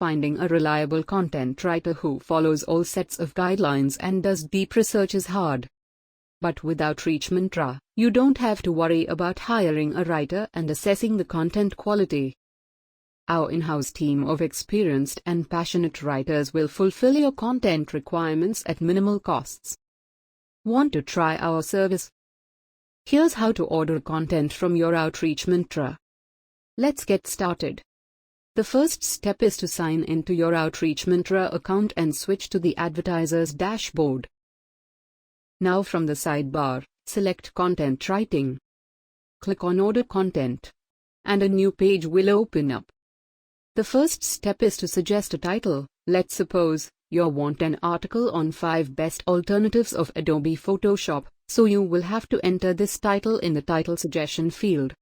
Finding a reliable content writer who follows all sets of guidelines and does deep research is hard. But with OutreachMantra, you don't have to worry about hiring a writer and assessing the content quality. Our in-house team of experienced and passionate writers will fulfill your content requirements at minimal costs. Want to try our service? Here's how to order content from your OutreachMantra. Let's get started. The first step is to sign into your OutreachMantra account and switch to the advertiser's dashboard. Now from the sidebar, select Content Writing. Click on Order Content, and a new page will open up. The first step is to suggest a title. Let's suppose you want an article on 5 best alternatives of Adobe Photoshop, so you will have to enter this title in the title suggestion field.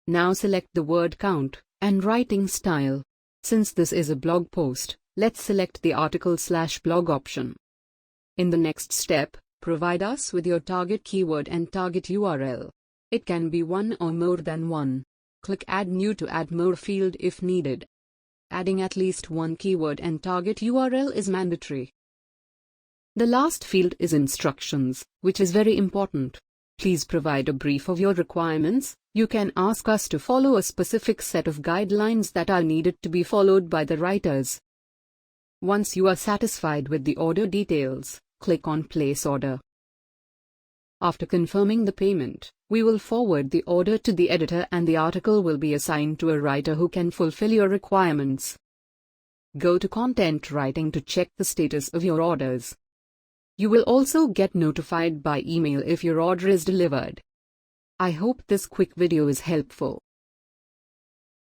Now select the word count and writing style. Since this is a blog post, let's select the article/blog option. In the next step, provide us with your target keyword and target URL. It can be one or more than one. Click Add New to add more field if needed. Adding at least one keyword and target URL is mandatory. The last field is instructions, which is very important. Please provide a brief of your requirements. You can ask us to follow a specific set of guidelines that are needed to be followed by the writers. Once you are satisfied with the order details, click on Place Order. After confirming the payment, we will forward the order to the editor and the article will be assigned to a writer who can fulfill your requirements. Go to Content Writing to check the status of your orders. You will also get notified by email if your order is delivered. I hope this quick video is helpful.